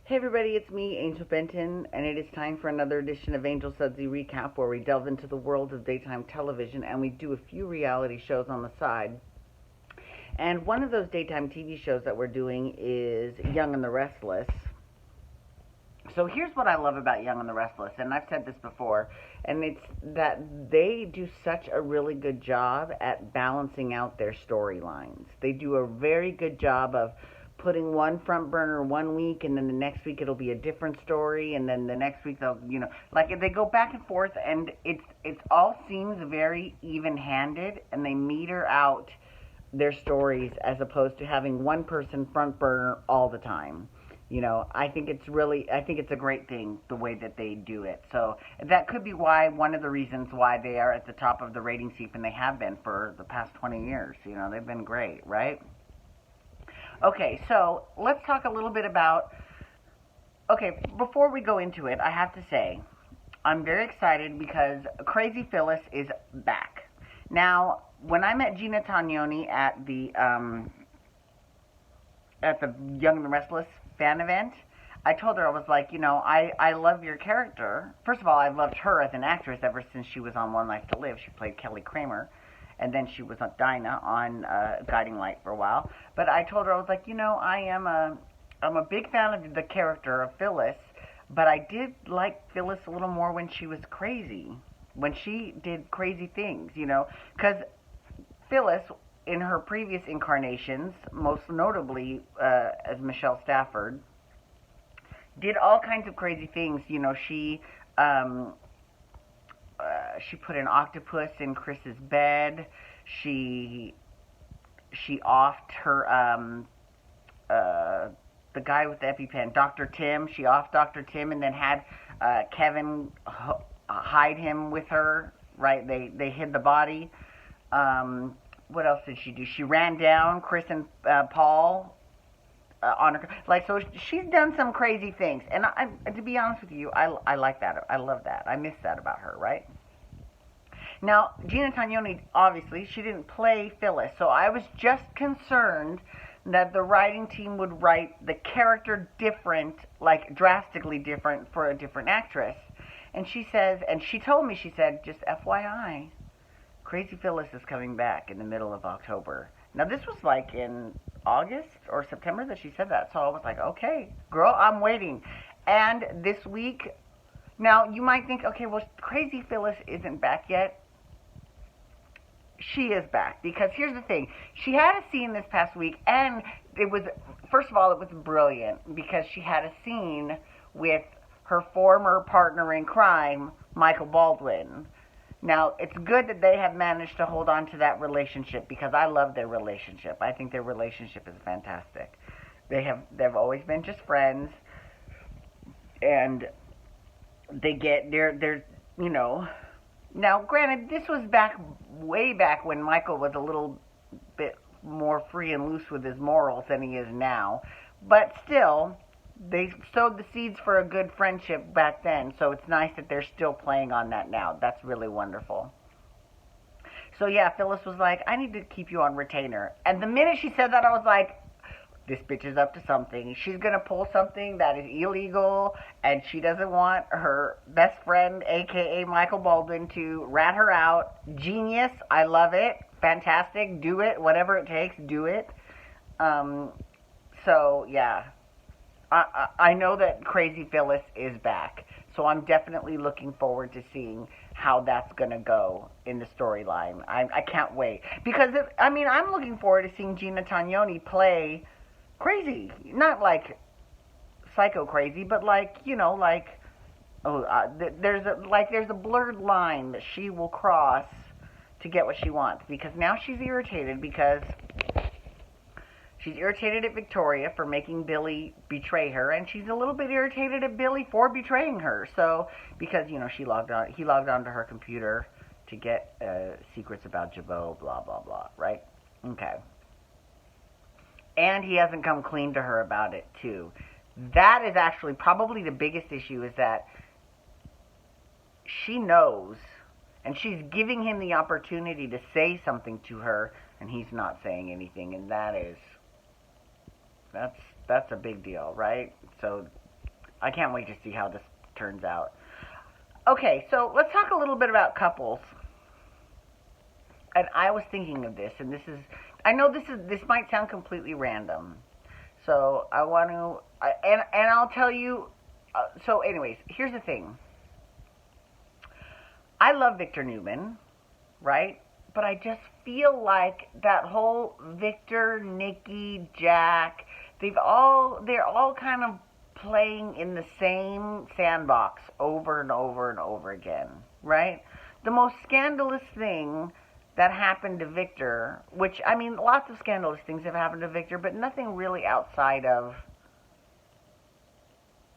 Hey everybody, it's me, Angel Benton, and it is time for another edition of Angel Sudsy Recap, where we delve into the world of daytime television and we do a few reality shows on the side. And one of those daytime TV shows that we're doing is Young and the Restless. So here's what I love about Young and the Restless, and I've said this before, and it's that they do such a really good job at balancing out their storylines. They do a very good job of putting one front burner one week, and then the next week it'll be a different story, and then the next week they'll, like they go back and forth, and it's all seems very even-handed, and they meter out their stories as opposed to having one person front burner all the time. I think it's a great thing the way that they do it. So that could be one of the reasons why they are at the top of the rating sheet, and they have been for the past 20 years. They've been great, right? Okay, so let's talk a little bit about, okay, before we go into it, I have to say, I'm very excited because Crazy Phyllis is back. Now, when I met Gina Tognoni at the Young and the Restless fan event, I told her, I was like, I love your character. First of all, I've loved her as an actress ever since she was on One Life to Live. She played Kelly Kramer, and then she was on Dinah on Guiding Light for a while. But I told her, I was like, I'm a big fan of the character of Phyllis, but I did like Phyllis a little more when she was crazy, when she did crazy things, because Phyllis, in her previous incarnations, most notably as Michelle Stafford, did all kinds of crazy things. She put an octopus in Chris's bed. She offed her the guy with the EpiPen, Dr. Tim. She offed Dr. Tim and then had Kevin hide him with her. Right? They hid the body. What else did she do? She ran down Chris and Paul on her. So she's done some crazy things. And to be honest with you, I like that. I love that. I miss that about her, right? Now, Gina Tognoni, obviously, she didn't play Phyllis. So I was just concerned that the writing team would write the character different, like drastically different for a different actress. And she says, and she told me, she said, just FYI, Crazy Phyllis is coming back in the middle of October. Now, this was like in August or September that she said that. So I was like, okay, girl, I'm waiting. And this week, now you might think, okay, well, Crazy Phyllis isn't back yet. She is back, because here's the thing. She had a scene this past week, and it was, first of all, it was brilliant, because she had a scene with her former partner in crime, Michael Baldwin. Now, it's good that they have managed to hold on to that relationship, because I love their relationship. I think their relationship is fantastic. They've always been just friends, and they're now granted, this was way back when Michael was a little bit more free and loose with his morals than he is now, but still, they sowed the seeds for a good friendship back then, so it's nice that they're still playing on that now. That's really wonderful. So yeah, Phyllis was like, I need to keep you on retainer. And the minute she said that, I was like, this bitch is up to something. She's going to pull something that is illegal, and she doesn't want her best friend, a.k.a. Michael Baldwin, to rat her out. Genius. I love it. Fantastic. Do it. Whatever it takes, do it. So, yeah. I know that Crazy Phyllis is back, so I'm definitely looking forward to seeing how that's going to go in the storyline. I can't wait. Because, I'm looking forward to seeing Gina Tognoni play crazy. Not like psycho crazy, but there's a blurred line that she will cross to get what she wants. Because now she's irritated because she's irritated at Victoria for making Billy betray her, and she's a little bit irritated at Billy for betraying her. So, because, he logged on to her computer to get secrets about Jabot, blah, blah, blah, right? Okay. And he hasn't come clean to her about it, too. That is actually probably the biggest issue, is that she knows, and she's giving him the opportunity to say something to her, and he's not saying anything, and that's a big deal, right? So I can't wait to see how this turns out. Okay, so let's talk a little bit about couples. And I was thinking of this, and I know this might sound completely random. So I want to, and I'll tell you. So, anyways, here's the thing. I love Victor Newman, right? But I just feel like that whole Victor, Nikki, Jack, they're all kind of playing in the same sandbox over and over and over again, right? The most scandalous thing that happened to Victor, which, I mean, lots of scandalous things have happened to Victor, but nothing really outside of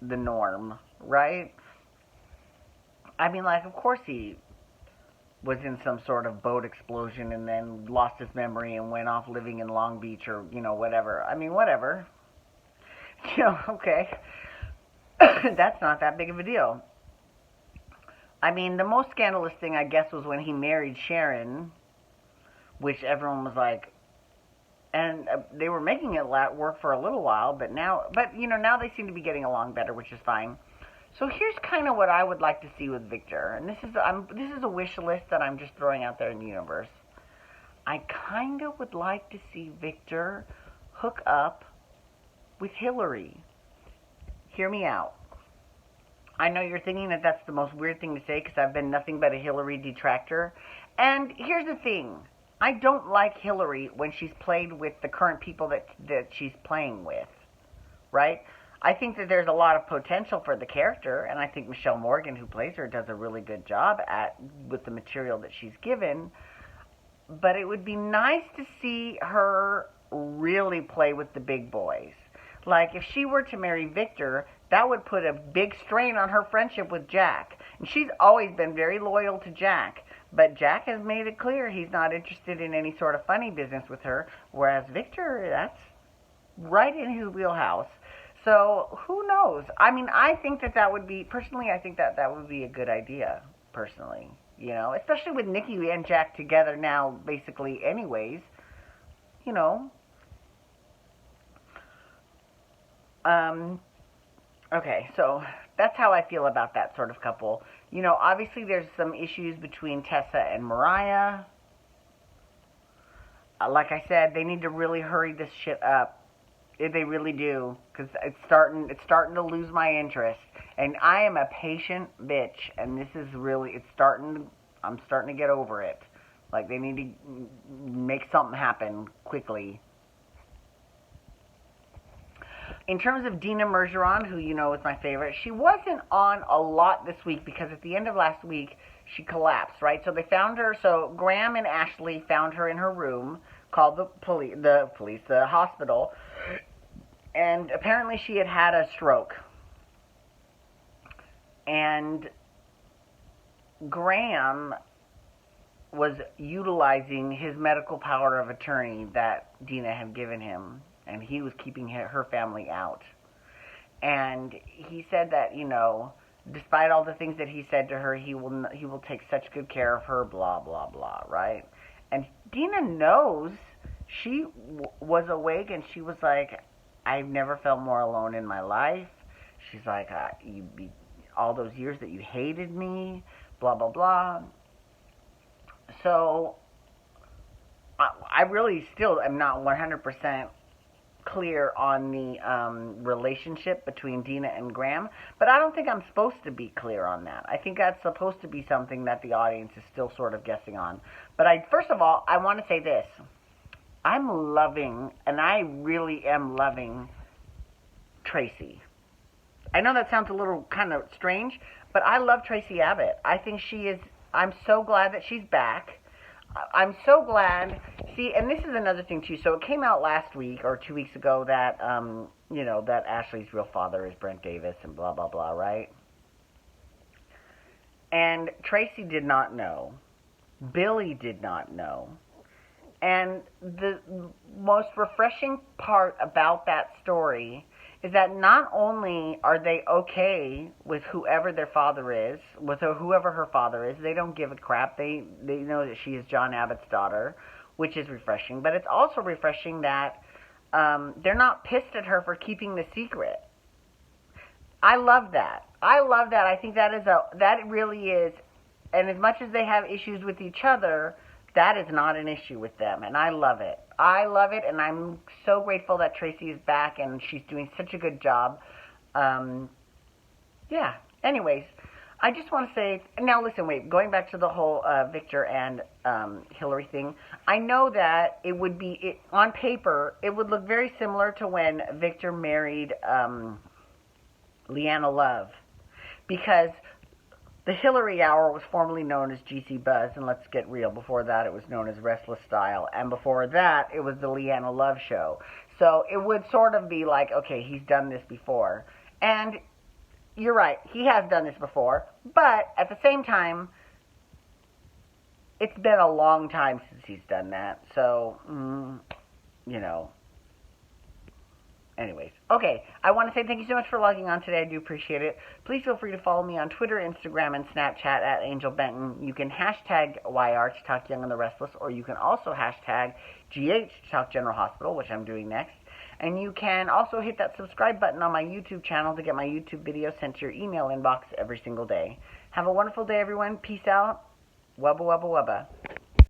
the norm, right? I mean, like, of course he was in some sort of boat explosion and then lost his memory and went off living in Long Beach or, whatever. I mean, whatever. Okay. That's not that big of a deal. I mean, the most scandalous thing, I guess, was when he married Sharon, which everyone was like, and they were making it work for a little while, but now they seem to be getting along better, which is fine. So here's kind of what I would like to see with Victor, and this is a wish list that I'm just throwing out there in the universe. I kind of would like to see Victor hook up with Hillary. Hear me out. I know you're thinking that that's the most weird thing to say because I've been nothing but a Hillary detractor. And here's the thing. I don't like Hillary when she's played with the current people that she's playing with, right? I think that there's a lot of potential for the character, and I think Michelle Morgan, who plays her, does a really good job with the material that she's given. But it would be nice to see her really play with the big boys. Like, if she were to marry Victor, that would put a big strain on her friendship with Jack. And she's always been very loyal to Jack. But Jack has made it clear he's not interested in any sort of funny business with her, whereas Victor, that's right in his wheelhouse. So, who knows? I mean, I think that would be, personally, I think that would be a good idea, personally. Especially with Nikki and Jack together now, basically, anyways. Okay, so that's how I feel about that sort of couple. Obviously there's some issues between Tessa and Mariah. Like I said, they need to really hurry this shit up. They really do, because it's starting to lose my interest. And I am a patient bitch, and this is really, I'm starting to get over it. Like, they need to make something happen quickly. In terms of Dina Mergeron, who is my favorite, she wasn't on a lot this week because at the end of last week, she collapsed, right? So they found her, so Graham and Ashley found her in her room, called the hospital, and apparently she had a stroke. And Graham was utilizing his medical power of attorney that Dina had given him, and he was keeping her family out. And he said that, despite all the things that he said to her, he will take such good care of her, blah, blah, blah, right? And Dina knows. She was awake, and she was like, I've never felt more alone in my life. She's like, all those years that you hated me, blah, blah, blah. So, I really still am not 100% clear on the relationship between Dina and Graham, but I don't think I'm supposed to be clear on that. I think that's supposed to be something that the audience is still sort of guessing on. But first of all, I want to say this. I'm loving, and I really am loving, Tracy. I know that sounds a little kind of strange, but I love Tracy Abbott. I think I'm so glad that she's back. I'm so glad. See, and this is another thing too. So it came out last week or 2 weeks ago that, that Ashley's real father is Brent Davis and blah, blah, blah, right? And Tracy did not know. Billy did not know. And the most refreshing part about that story is that not only are they okay with whoever their father is, with whoever her father is, they don't give a crap. They know that she is John Abbott's daughter, which is refreshing. But it's also refreshing that they're not pissed at her for keeping the secret. I love that. I love that. I think that really is, and as much as they have issues with each other, that is not an issue with them, and I love it. I love it, and I'm so grateful that Tracy is back, and she's doing such a good job. Yeah. Anyways, I just want to say, now listen, wait, going back to the whole Victor and Hillary thing, I know that it would be, on paper, it would look very similar to when Victor married Leanna Love, because the Hillary Hour was formerly known as GC Buzz, and let's get real, before that it was known as Restless Style, and before that it was the Leanna Love Show. So it would sort of be like, okay, he's done this before. And you're right, he has done this before, but at the same time, it's been a long time since he's done that, so, you know. Anyways, okay, I want to say thank you so much for logging on today. I do appreciate it. Please feel free to follow me on Twitter, Instagram, and Snapchat at Angel Benton. You can hashtag YR to talk Young and the Restless, or you can also hashtag GH to talk General Hospital, which I'm doing next. And you can also hit that subscribe button on my YouTube channel to get my YouTube videos sent to your email inbox every single day. Have a wonderful day, everyone. Peace out. Wubba, wubba, wubba.